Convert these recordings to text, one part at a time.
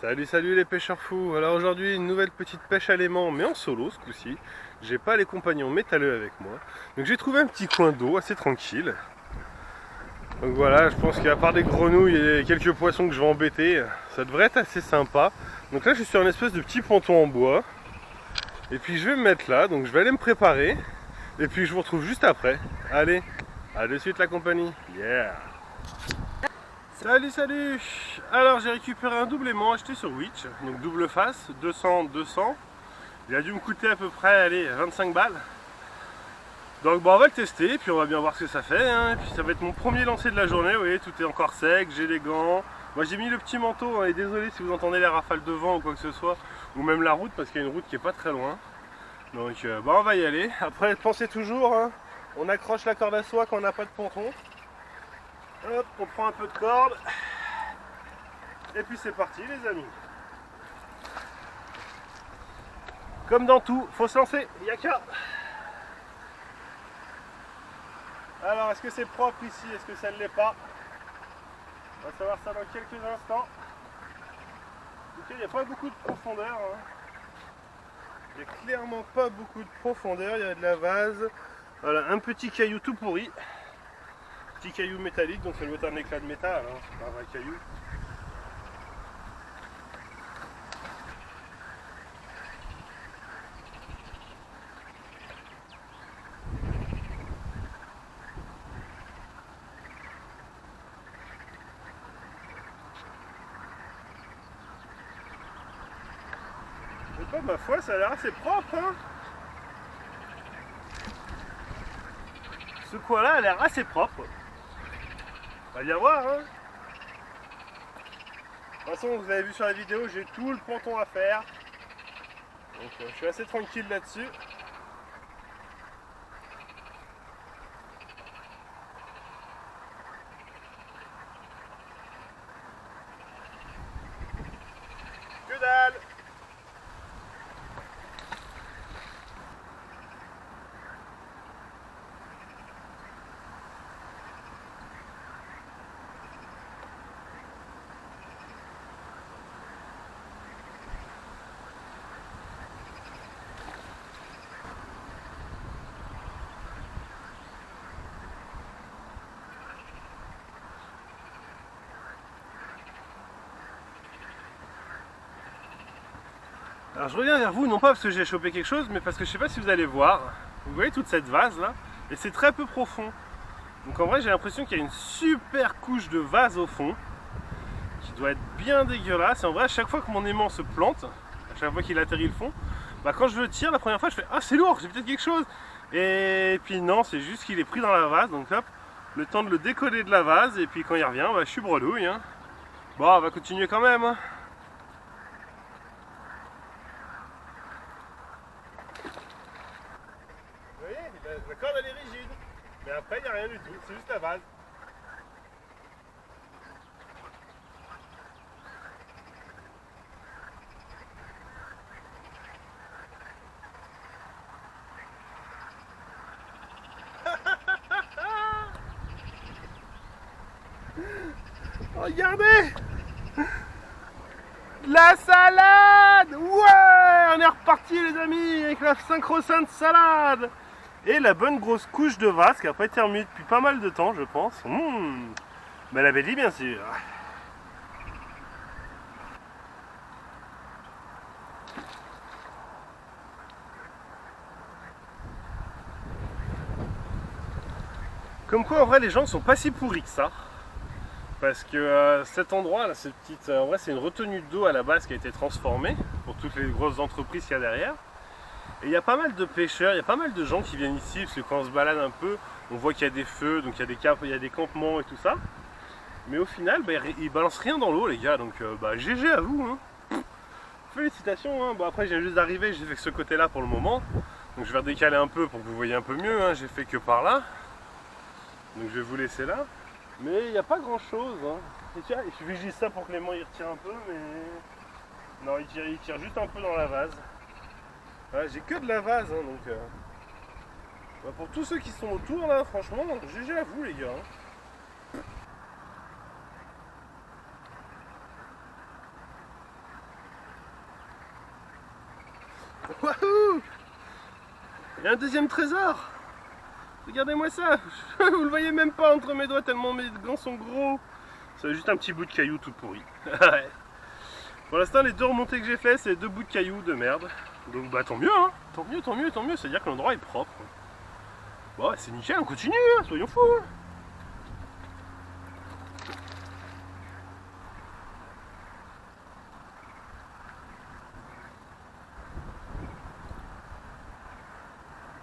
Salut salut les pêcheurs fous. Alors aujourd'hui une nouvelle petite pêche à l'aimant mais en solo ce coup-ci. J'ai pas les compagnons métalleux avec moi. Donc j'ai trouvé un petit coin d'eau assez tranquille. Donc voilà, je pense qu'à part des grenouilles et quelques poissons que je vais embêter, ça devrait être assez sympa. Donc là je suis sur une espèce de petit ponton en bois. Et puis je vais me mettre là, donc je vais aller me préparer. Et puis je vous retrouve juste après. Allez, à de suite la compagnie. Yeah. Salut salut. Alors j'ai récupéré un double aimant acheté sur Witch, donc double face, 200-200. Il a dû me coûter à peu près, allez, 25 balles. Donc bon, on va le tester, puis on va bien voir ce que ça fait, hein. Et puis ça va être mon premier lancer de la journée, vous voyez, tout est encore sec, j'ai les gants. Moi j'ai mis le petit manteau, hein, et désolé si vous entendez les rafales de vent ou quoi que ce soit, ou même la route, parce qu'il y a une route qui est pas très loin. Donc bon, on va y aller. Après, pensez toujours, hein, on accroche la corde à soie quand on n'a pas de ponton. Hop, on prend un peu de corde. Et puis c'est parti les amis. Comme dans tout, faut se lancer, il n'y a qu'à. Alors est-ce que c'est propre ici, est-ce que ça ne l'est pas? On va savoir ça dans quelques instants. En tout cas, il n'y a pas beaucoup de profondeur, hein. Il n'y a clairement pas beaucoup de profondeur, il y a de la vase. Voilà, un petit caillou tout pourri. Petit caillou métallique, donc ça doit être un éclat de métal, hein. C'est pas un vrai caillou. Mais pas ma foi, ça a l'air assez propre, hein. Ce coin-là a l'air assez propre. Va y voir, hein. De toute façon, vous avez vu sur la vidéo, j'ai tout le ponton à faire. Donc je suis assez tranquille là-dessus. Que dalle! Alors je reviens vers vous, non pas parce que j'ai chopé quelque chose, mais parce que je sais pas si vous allez voir. Vous voyez toute cette vase là, et c'est très peu profond. Donc en vrai j'ai l'impression qu'il y a une super couche de vase au fond, qui doit être bien dégueulasse. Et en vrai à chaque fois que mon aimant se plante, à chaque fois qu'il atterrit le fond, bah quand je le tire la première fois je fais ah c'est lourd, j'ai peut-être quelque chose. Et puis non, c'est juste qu'il est pris dans la vase, donc hop, le temps de le décoller de la vase, et puis quand il revient, bah je suis bredouille, hein. Bon, on va continuer quand même, hein. Vous voyez, la corde elle est rigide, mais après il n'y a rien du tout, c'est juste la vase. Regardez! La salade! Ouais! On est reparti les amis avec la synchro-sainte salade! Et la bonne grosse couche de vase qui n'a pas été remise depuis pas mal de temps je pense. Mais la belle bien sûr. Comme quoi en vrai les gens sont pas si pourris que ça. Parce que cet endroit là, cette petite, en vrai c'est une retenue d'eau à la base qui a été transformée pour toutes les grosses entreprises qu'il y a derrière. Et il y a pas mal de pêcheurs, il y a pas mal de gens qui viennent ici parce que quand on se balade un peu, on voit qu'il y a des feux, donc il y a des campements et tout ça. Mais au final, bah, ils balancent rien dans l'eau les gars, donc bah, GG à vous, hein. Félicitations, hein. Bon après j'ai juste d'arriver, j'ai fait que ce côté là pour le moment. Donc je vais redécaler un peu pour que vous voyez un peu mieux, hein. J'ai fait que par là. Donc je vais vous laisser là. Mais il n'y a pas grand chose, hein. Et tiens, il suffit que je dise ça pour que l'aimant il retire un peu, mais... Non, il tire juste un peu dans la vase. Voilà, j'ai que de la vase, hein, donc... Bah, pour tous ceux qui sont autour, là, franchement, GG à vous, les gars. Hein. Wouhou! Il y a un deuxième trésor! Regardez-moi ça! Vous le voyez même pas entre mes doigts tellement mes gants sont gros! C'est juste un petit bout de caillou tout pourri. Pour l'instant, les deux remontées que j'ai fait, c'est deux bouts de cailloux de merde. Donc bah tant mieux, hein. Tant mieux, tant mieux, tant mieux. C'est-à-dire que l'endroit est propre. Bon, c'est nickel, on continue, hein. Soyons fous. Hein.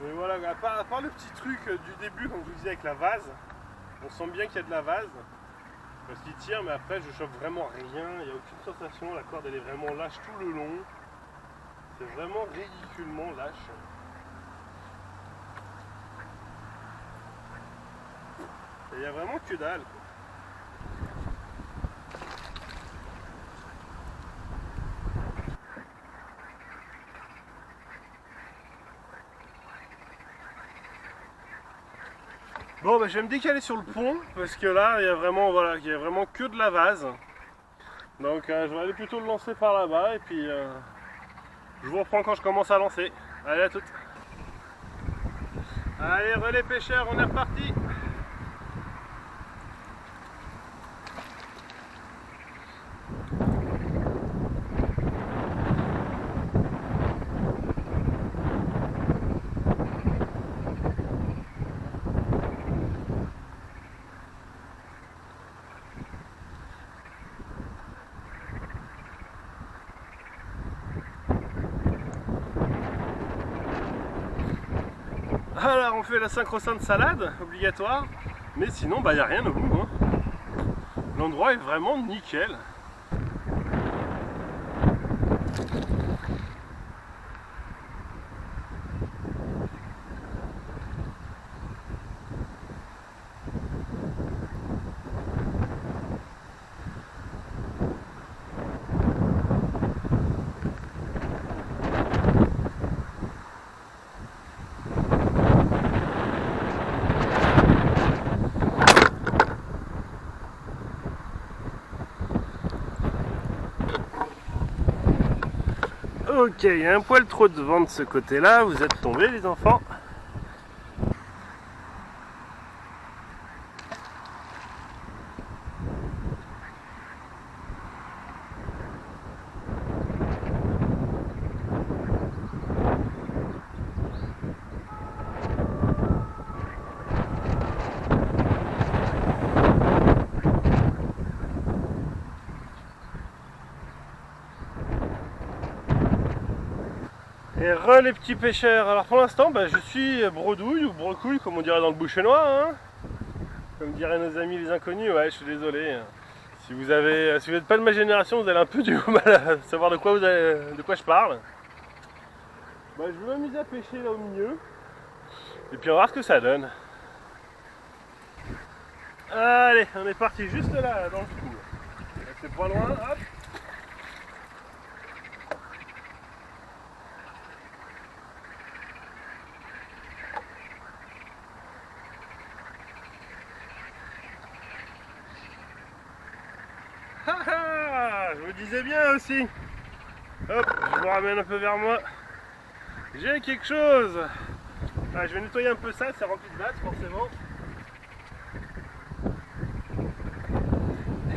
Mais voilà, à part le petit truc du début, comme je vous disais avec la vase, on sent bien qu'il y a de la vase. Parce qu'il tire, mais après je chope vraiment rien, il n'y a aucune sensation, la corde elle est vraiment lâche tout le long. C'est vraiment ridiculement lâche. Il n'y a vraiment que dalle. Bon bah je vais me décaler sur le pont parce que là il y a vraiment voilà, il y a vraiment que de la vase. Donc je vais aller plutôt le lancer par là-bas et puis je vous reprends quand je commence à lancer. Allez à toutes. Allez relais pêcheurs, on est reparti. Alors on fait la synchro-sainte salade, obligatoire, mais sinon bah il n'y a rien au bout. Hein. L'endroit est vraiment nickel. Ok, il y a un poil trop de vent de ce côté-là, vous êtes tombés les enfants. Et re les petits pêcheurs. Alors pour l'instant bah, je suis bredouille ou brocouille comme on dirait dans le bouchonnois hein. Comme diraient nos amis les inconnus, ouais je suis désolé. Si vous n'êtes pas de ma génération, vous avez un peu du mal à savoir de quoi je parle. Bah, je vais m'amuser à pêcher là au milieu. Et puis on va voir ce que ça donne. Allez, on est parti juste là dans le trou. C'est pas loin, hop. Je vous disais bien aussi. Hop, je vous ramène un peu vers moi. J'ai quelque chose. Ah, je vais nettoyer un peu ça, c'est rempli de base forcément.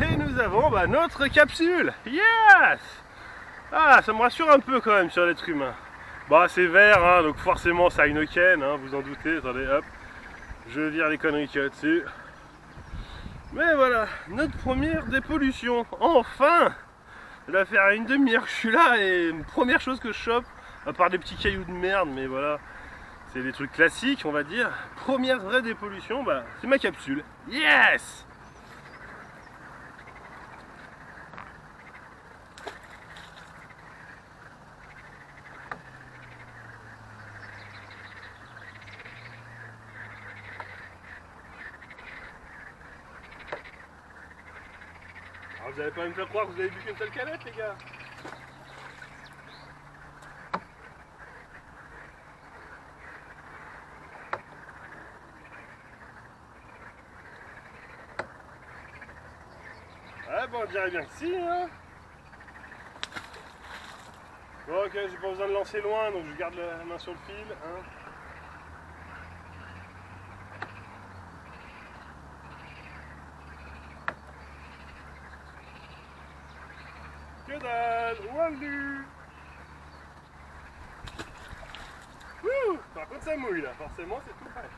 Et nous avons bah, notre capsule. Yes. Ah, ça me rassure un peu quand même sur l'être humain. Bah c'est vert, hein, donc forcément ça a une canne, hein, vous en doutez. Attendez, hop. Je vire les conneries qu'il y a dessus. Mais voilà, notre première dépollution. Enfin! Ça doit faire une demi-heure que je suis là et première chose que je chope, à part des petits cailloux de merde, mais voilà, c'est des trucs classiques on va dire. Première vraie dépollution, bah, c'est ma capsule. Yes! Alors vous allez pas me faire croire que vous avez bu qu'une seule canette les gars. Ouais bah on dirait bien que si hein. Bon ok, j'ai pas besoin de lancer loin, donc je garde la main sur le fil. Hein. Que dalle, Waldu. Wouh. Par contre ça mouille là, forcément c'est tout prêt.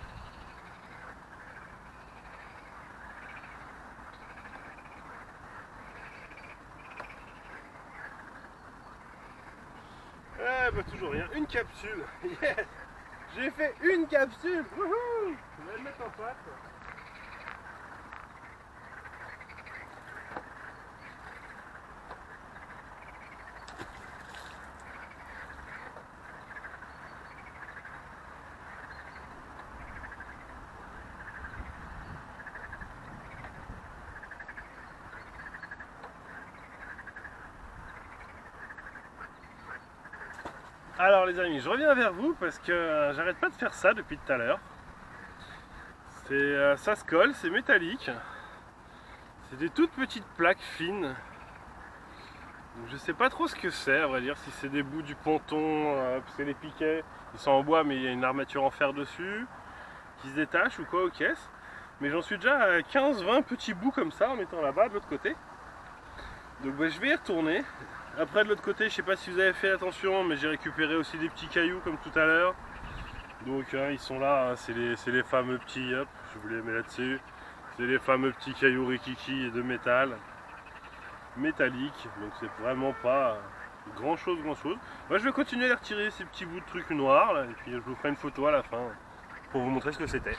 Eh bah toujours rien, une capsule. Yes. J'ai fait une capsule. Wouhou. Je vais le mettre en face. Alors les amis, je reviens vers vous parce que j'arrête pas de faire ça depuis tout à l'heure. Ça se colle, c'est métallique. C'est des toutes petites plaques fines. Donc, je sais pas trop ce que c'est, à vrai dire, si c'est des bouts du ponton, parce que les piquets, ils sont en bois mais il y a une armature en fer dessus, qui se détache ou quoi aux caisses. Mais j'en suis déjà à 15-20 petits bouts comme ça en mettant là-bas de l'autre côté. Donc bah, je vais y retourner. Après de l'autre côté, je sais pas si vous avez fait attention, mais j'ai récupéré aussi des petits cailloux comme tout à l'heure. Donc ils sont là, hein, c'est les fameux petits, hop, je vous les mets là-dessus. C'est les fameux petits cailloux rikiki de métal, métallique, donc c'est vraiment pas grand chose. Moi je vais continuer à les retirer ces petits bouts de trucs noirs, là, et puis je vous ferai une photo à la fin pour vous montrer ce que c'était.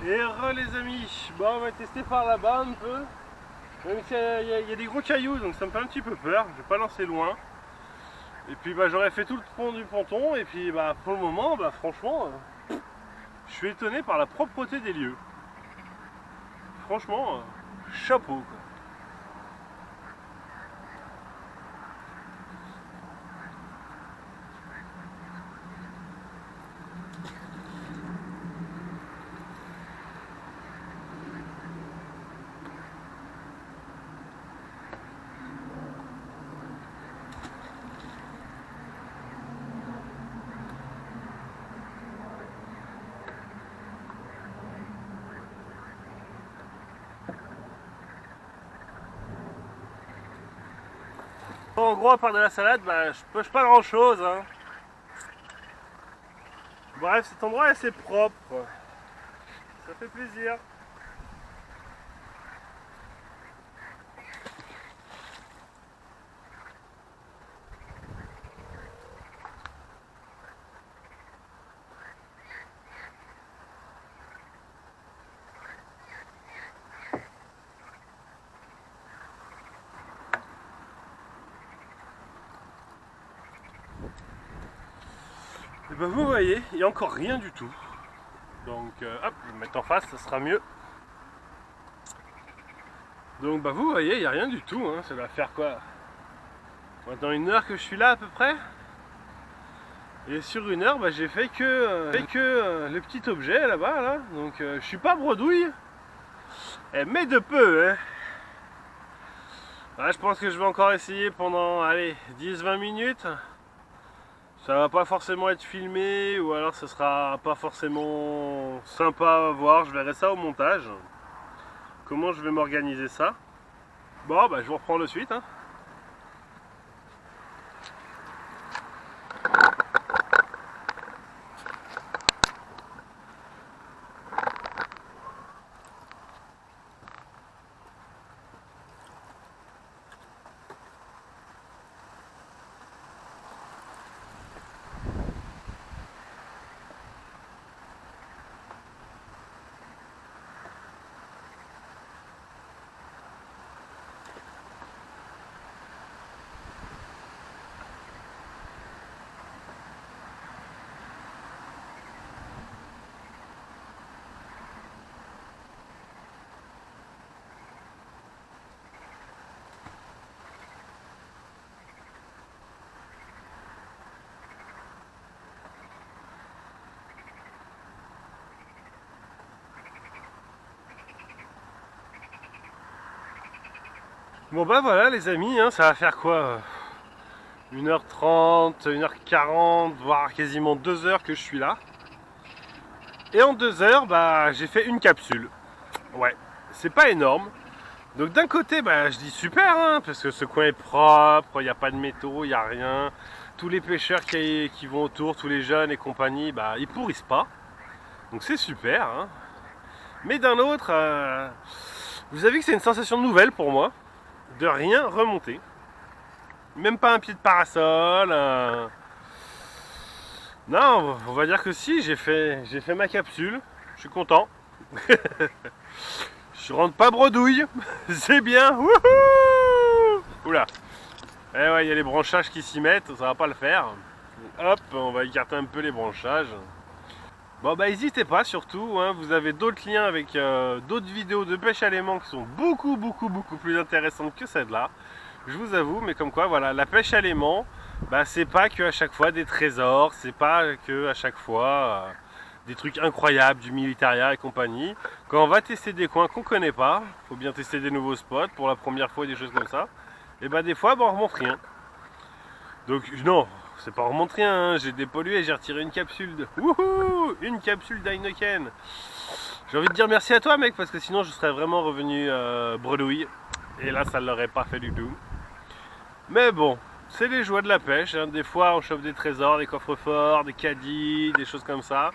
Et re les amis, bon on va tester par là-bas un peu. Même s'il y a des gros cailloux, donc ça me fait un petit peu peur, je vais pas lancer loin. Et puis bah j'aurais fait tout le pont du ponton, et puis bah pour le moment, bah franchement, je suis étonné par la propreté des lieux. Franchement, chapeau quoi. En gros, à part de la salade, bah, je pêche pas grand chose. Hein. Bref, cet endroit est assez propre. Ça fait plaisir. Et ben vous voyez, il n'y a encore rien du tout. Donc hop, je vais me mettre en face, ça sera mieux. Donc bah vous voyez, il n'y a rien du tout. Hein. Ça va faire quoi? Maintenant 1 heure que je suis là à peu près. Et sur 1 heure, bah, j'ai fait que le petit objet là-bas. Là. Donc je suis pas bredouille. Mais de peu. Hein. Là, je pense que je vais encore essayer pendant 10-20 minutes. Ça va pas forcément être filmé, ou alors ce sera pas forcément sympa à voir, je verrai ça au montage. Comment je vais m'organiser ça. Bon bah je vous reprends de suite. Hein. Bon bah voilà les amis, hein, ça va faire quoi 1h30, 1h40, voire quasiment 2 heures que je suis là. Et en 2 heures, bah j'ai fait une capsule. Ouais, c'est pas énorme. Donc d'un côté, bah, je dis super, hein, parce que ce coin est propre, il n'y a pas de métaux, il n'y a rien. Tous les pêcheurs qui vont autour, tous les jeunes et compagnie, bah, ils pourrissent pas. Donc c'est super. Hein. Mais d'un autre, vous avez vu que c'est une sensation nouvelle pour moi, de rien remonter. Même pas un pied de parasol. Non, on va dire que si, j'ai fait ma capsule. Je suis content. Je rentre pas bredouille, c'est bien. Wouhou! Oula. Eh ouais, il y a les branchages qui s'y mettent, ça va pas le faire. Hop, on va écarter un peu les branchages. Bon bah n'hésitez pas surtout, hein, vous avez d'autres liens avec d'autres vidéos de pêche à l'aimant qui sont beaucoup plus intéressantes que celle-là. Je vous avoue, mais comme quoi, voilà, la pêche à l'aimant, bah, c'est pas que à chaque fois des trésors, c'est pas que à chaque fois des trucs incroyables, du militaria et compagnie. Quand on va tester des coins qu'on connaît pas, faut bien tester des nouveaux spots pour la première fois et des choses comme ça, et bah des fois, bah, on remonte rien. Donc non, c'est pas on remonte rien, hein, j'ai dépollué, j'ai retiré une capsule de... Wouhou, une capsule d'Heineken. J'ai envie de dire merci à toi mec, parce que sinon je serais vraiment revenu bredouille. Et là ça ne l'aurait pas fait du tout. Mais bon, c'est les joies de la pêche, hein. Des fois on chope des trésors, des coffres forts, des caddies, des choses comme ça.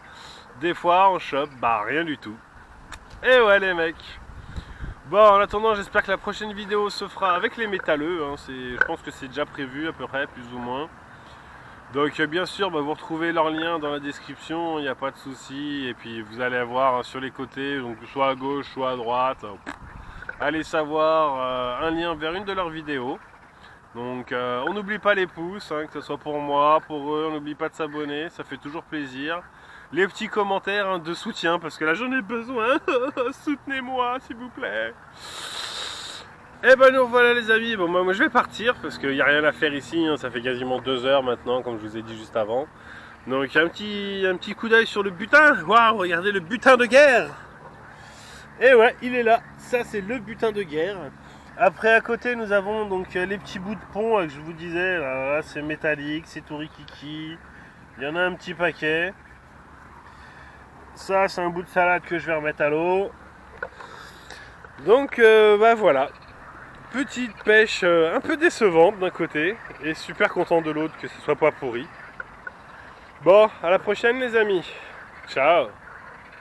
Des fois on chope, bah rien du tout. Et ouais les mecs. Bon, en attendant, j'espère que la prochaine vidéo se fera avec les métalleux, hein. Je pense que c'est déjà prévu à peu près, plus ou moins. Donc bien sûr, bah, vous retrouvez leur lien dans la description, il n'y a pas de souci. Et puis vous allez voir, hein, sur les côtés, donc soit à gauche, soit à droite. Allez savoir un lien vers une de leurs vidéos. Donc on n'oublie pas les pouces, hein, que ce soit pour moi, pour eux, on n'oublie pas de s'abonner, ça fait toujours plaisir. Les petits commentaires, hein, de soutien, parce que là j'en ai besoin, soutenez-moi s'il vous plaît. Et ben nous voilà les amis, bon moi je vais partir, parce qu'il n'y a rien à faire ici, hein, ça fait quasiment 2 heures maintenant, comme je vous ai dit juste avant. Donc un petit coup d'œil sur le butin, waouh, regardez le butin de guerre. Et ouais, il est là, ça c'est le butin de guerre. Après à côté nous avons donc les petits bouts de pont que je vous disais, là c'est métallique, c'est tout rikiki, il y en a un petit paquet. Ça c'est un bout de salade que je vais remettre à l'eau. Donc bah voilà, petite pêche un peu décevante d'un côté et super content de l'autre que ce soit pas pourri. Bon, à la prochaine les amis, ciao.